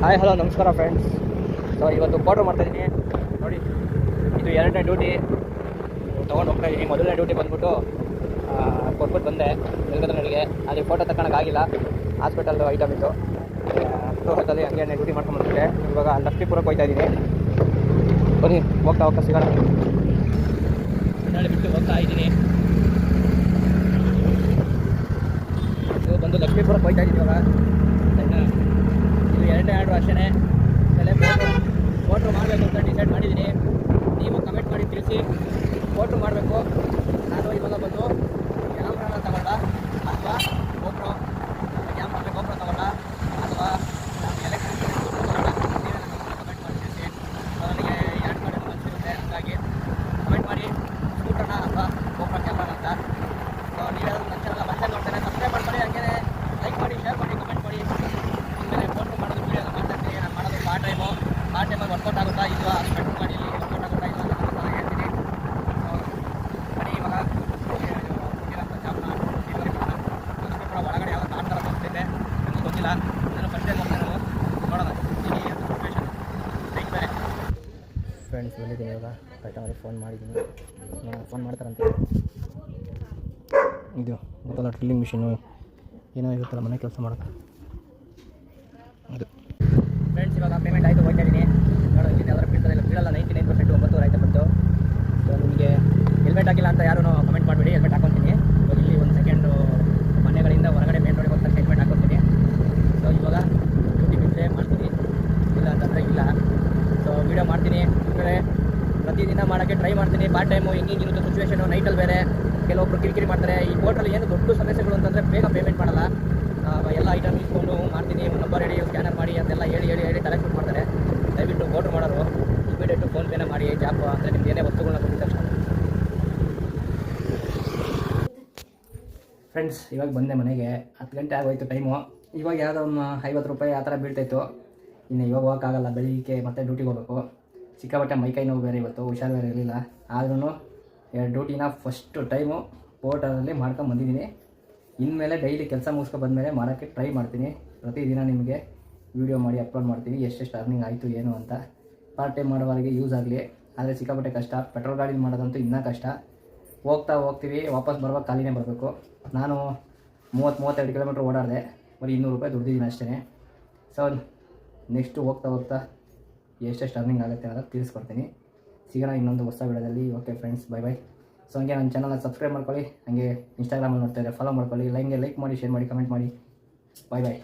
Hi hello ನಮಸ್ಕಾರ friends. So ಇವತ್ತು quarter ಮಾಡ್ತಾಯಿದ್ದೀನಿ ನೋಡಿ. ಇದು ಎರಡನೇ ಡ್ಯೂಟಿ ತೊಗೊಂಡು ಹೋಗ್ತಾ ಇದ್ದೀನಿ. ಮೊದಲನೇ ಡ್ಯೂಟಿ ಬಂದ್ಬಿಟ್ಟು ಕೊಟ್ಬಿಟ್ಟು ಬಂದೆ ನನಗೆ ಅಲ್ಲಿ ಫೋಟೋ ತಗೊಳಕ್ಕಾಗಿಲ್ಲ. ಹಾಸ್ಪಿಟಲ್ ಐಟಮ್ ಇತ್ತು ತೋಟದಲ್ಲಿ ಹಂಗೆ ಡ್ಯೂಟಿ ಮಾಡ್ಕೊಂಡ್ಬಂದ್ಬಿಟ್ಟೆ. ಇವಾಗ ಲಕ್ಷ್ಮೀಪುರಕ್ಕೆ ಹೋಗ್ತಾ ಇದ್ದೀನಿ. ಬನ್ನಿ ಹೋಗ್ತಾ ಸಿಗೋಣ. ಬಿಟ್ಟು ಹೋಗ್ತಾ ಇದ್ದೀನಿ. ಇದು ಬಂದು ಲಕ್ಷ್ಮೀಪುರಕ್ಕೆ ಹೋಗ್ತಾ ಇದ್ದೀನಿ ಇವಾಗ. ಇದು ಎರಡನೇ ಆರ್ಡ್ರು ಅಷ್ಟೇ. ಫೋಟೋ ಮಾಡಬೇಕು ಅಂತ ಡಿಸೈಡ್ ಮಾಡಿದ್ದೀನಿ. ನೀವು ಕಮೆಂಟ್ ಮಾಡಿ ತಿಳಿಸಿ. ಫೋಟೋ ಮಾಡಬೇಕು. ನಾನು ಇವಾಗ ಬಂದು ಕ್ಯಾಮ್ರಾನ ತಗೊಳ್ಳ ಅಥವಾ ಗೋಪ್ರೋ ಗೋಪ್ರೋ ತಗೊಳ್ಳ ಅಥವಾ ಎಲೆಕ್ಟ್ರಿಕ್ ತಗೊಳ್ಳ ಕಮೆಂಟ್ ಮಾಡಿ ತಿಳಿಸಿ. ನನಗೆ ಎರಡು ಕಡೆ ಮನಸ್ಸಿರುತ್ತೆ, ಹಾಗಾಗಿ ಕಮೆಂಟ್ ಮಾಡಿ ಸ್ಕೂಟರ್ನ ಅಥವಾ ಗೋಪ್ರೋ ಕ್ಯಾಮ್ರಾನ ಅಂತ. ಸೊ ನೀವೆಲ್ಲರೂ ನನ್ನ ಚಾನಲ್ ಮತ್ತೆ ನೋಡ್ತಾರೆ, ಸಬ್ಸ್ಕ್ರೈಬ್ ಮಾಡ್ಕೊಳ್ಳಿ. ಹಾಗೆ ಲೈಕ್ ಮಾಡಿ, ಶೇರ್ ಮಾಡಿ, ಕಮೆಂಟ್ ಮಾಡಿ. ಆಮೇಲೆ ಫೋಟೋ ಮಾಡೋದು ವೀಡಿಯೋ ಮಾಡ್ತಾ ಇರ್ತೀನಿ. ನಾನು ಮಾಡೋದು ಪಾರ್ಟ್ ಟೈಮಲ್ಲಿ ವರ್ಕೌಟ್ ಆಗುತ್ತಾ ಇಲ್ವಾ, ಸ್ಪೆಕ್ಟ್ ಮಾಡಿ ಇಲ್ಲಿ ವರ್ಕೌಟ್ ಆಗುತ್ತಾ ಇಲ್ಲ ಅಂತ ಹೇಳ್ತೀನಿ. ಬನ್ನಿ ಇವಾಗ ಒಳಗಡೆ ಯಾವಾಗ ಕಾಣ್ತಾರ ತೋರಿಸ್ತಿದ್ದೆ ನನಗೆ ಗೊತ್ತಿಲ್ಲ. ನಾನು ಫಸ್ಟ್ ಟೈಮ್ ಹೋಗ್ತಾ ಇರೋದು, ನೋಡೋಣ ಸಿಚುವೇಶನ್ ಲೈಕ್ ಬೇರೆ. ಫ್ರೆಂಡ್ಸ್ ಬಂದಿದ್ದೀನಿ ಇವಾಗ. ಕರೆಕ್ಟಾಗಿ ಅವ್ರಿಗೆ ಫೋನ್ ಮಾಡಿದ್ದೀನಿ. ಫೋನ್ ಮಾಡ್ತಾರಂತೆ. ಇದು ಗೊತ್ತಲ್ಲ ಡ್ರಿಲ್ಲಿಂಗ್ ಮಿಷಿನು ಏನೋ ಇರುತ್ತಲ್ಲ ಮನೆ ಕೆಲಸ ಮಾಡೋದು ಅದು. ಫ್ರೆಂಡ್ಸ್ ಇವಾಗ ಪೇಮೆಂಟ್ ಆಯಿತು, ಹೋಗ್ತಾ ಇದ್ದೀನಿ. ನೋಡೋದು ಇಲ್ಲಿ ಯಾವ್ದಾರು ಬೀಳ್ತದೆ ಬೀಳಲ್ಲ. 99% 9 ಆಯ್ತು ಬಂತು. ಸೊ ನಿಮಗೆ ಹೆಲ್ಮೆಟ್ ಹಾಕಿಲ್ಲ ಅಂತ ಯಾರೂ ಕಮೆಂಟ್ ಮಾಡಿಬಿಡಿ. ಹೆಲ್ಮೆಟ್ ಹಾಕೊತೀನಿ. ಇವಾಗ ಇಲ್ಲಿ ಒಂದು ಸೆಕೆಂಡು ಮನೆಗಳಿಂದ ಹೊರಗಡೆ ಮೇನ್ ರೋಡಿಗೆ ಹೋಗ್ತಾ ಹೆಲ್ಮೆಟ್ ಹಾಕೊತೀನಿ. ಸೊ ಇವಾಗ ಡ್ಯೂಟಿ ಬಿಟ್ಟರೆ ಮಾಡ್ತೀನಿ, ಇಲ್ಲ ಅಂತಂದರೆ ಇಲ್ಲ. ಸೊ ವೀಡಿಯೋ ಮಾಡ್ತೀನಿ. ಅಂದರೆ ಪ್ರತಿದಿನ ಮಾಡೋಕ್ಕೆ ಟ್ರೈ ಮಾಡ್ತೀನಿ. ಪಾರ್ಟ್ ಟೈಮು ಹೆಂಗಿರುತ್ತೆ ಸಿಚುವೇಶನು. ನೈಟಲ್ಲಿ ಬೇರೆ ಕೆಲವೊಬ್ರು ಕಿರಿಕಿರಿ ಮಾಡ್ತಾರೆ. ಈ ಹೋಟೆಲ್ ಏನು ದೊಡ್ಡ ಸಮಸ್ಯೆಗಳು ಅಂತಂದರೆ ಬೇಗ ಪೇಮೆಂಟ್ ಮಾಡಲ್ಲ. ಎಲ್ಲ ಐಟಮ್ ಇಸ್ಕೊಂಡು ಮಾಡ್ತೀನಿ, ನಂಬರ್ ಹೇಳಿ ಸ್ಕ್ಯಾನರ್ ಮಾಡಿ ಅಂತೆಲ್ಲ ಹೇಳಿ ತಲೆ ಶೂಟ್ ಮಾಡ್ತಾರೆ. ದಯವಿಟ್ಟು ಆರ್ಡ್ರ್ ಮಾಡೋರು ಇಮಿಡಿಯೇಟು ಫೋನ್ಪೇನ ಮಾಡಿ. ಜಾಬ್ ಅಂದರೆ ನಿಮ್ದು ಏನೇ ವಸ್ತುಗಳನ್ನ ಕೊಟ್ಟಿದ್ದ ತಕ್ಷಣ. ಫ್ರೆಂಡ್ಸ್ ಇವಾಗ ಬಂದೆ ಮನೆಗೆ. 10 ಗಂಟೆ ಆಗೋಯ್ತು ಟೈಮು. ಇವಾಗ ಯಾವುದೋ ಒಂದು 50 ರೂಪಾಯಿ ಆ ಥರ ಬೀಳ್ತಾಯಿತ್ತು. ಇನ್ನು ಇವಾಗ ಹೋಗೋಕ್ಕಾಗಲ್ಲ, ಬೆಳಿಗ್ಗೆ ಮತ್ತೆ ಡ್ಯೂಟಿಗೆ ಹೋಗಬೇಕು. ಸಿಕ್ಕಾಬಟ್ಟೆ ಮೈಕೈ ನೋವು ಬೇರೆ, ಇವತ್ತು ಹುಷಾರು ಬೇರೆ ಇರಲಿಲ್ಲ. ಆದ್ರೂ ಎರಡು ಡ್ಯೂಟಿನ ಫಸ್ಟು ಟೈಮು ಪೋರ್ಟರಲ್ಲಿ ಮಾಡ್ಕೊಂಬಂದಿದ್ದೀನಿ. ಇನ್ಮೇಲೆ ಡೈಲಿ ಕೆಲಸ ಮುಗಿಸ್ಕೊಂಡು ಬಂದಮೇಲೆ ಮಾಡೋಕ್ಕೆ ಟ್ರೈ ಮಾಡ್ತೀನಿ. ಪ್ರತಿದಿನ ನಿಮಗೆ ವೀಡಿಯೋ ಮಾಡಿ ಅಪ್ಲೋಡ್ ಮಾಡ್ತೀನಿ, ಎಷ್ಟೆಷ್ಟು ಅರ್ನಿಂಗ್ ಆಯಿತು ಏನು ಅಂತ. ಪಾರ್ಟ್ ಟೈಮ್ ಮಾಡೋವರೆಗೆ ಯೂಸ್ ಆಗಲಿ. ಆದರೆ ಸಿಕ್ಕಾಪಟ್ಟೆ ಕಷ್ಟ. ಪೆಟ್ರೋಲ್ ಗಾಡಿ ಮಾಡೋದಂತೂ ಇನ್ನೂ ಕಷ್ಟ. ಹೋಗ್ತೀವಿ, ವಾಪಸ್ ಬರುವಾಗ ಖಾಲಿನೇ ಬರಬೇಕು. ನಾನು 30-32 ಕಿಲೋಮೀಟ್ರ್ ಓಡಾಡಿದೆ, ಬರೀ 200 ರೂಪಾಯಿ ದುಡ್ದಿದ್ದೀನಿ ಅಷ್ಟೇ. ಸೊ ನೆಕ್ಸ್ಟು ಹೋಗ್ತಾ ಎಷ್ಟೆಷ್ಟು ಅರ್ನಿಂಗ್ ಆಗುತ್ತೆ ಅನ್ನೋದು ತಿಳಿಸ್ಕೊಡ್ತೀನಿ. ಸಿಗೋಣ ಇನ್ನೊಂದು ಹೊಸ ವಿಡಿಯೋದಲ್ಲಿ. Okay friends, by. ಸೊ ಹಂಗೆ ನನ್ನ ಚಾನಲ್ನ ಸಬ್ಸ್ಕ್ರೈಬ್ ಮಾಡ್ಕೊಳ್ಳಿ. ಹಾಗೆ ಇನ್ಸ್ಟಾಗ್ರಾಮಲ್ಲಿ ನೋಡ್ತಾಯಿದ್ರೆ ಫಾಲೋ ಮಾಡ್ಕೊಳ್ಳಿ. ಲೈಕ್ ಮಾಡಿ, ಶೇರ್ ಮಾಡಿ, ಕಮೆಂಟ್ ಮಾಡಿ. ಬಾಯ್.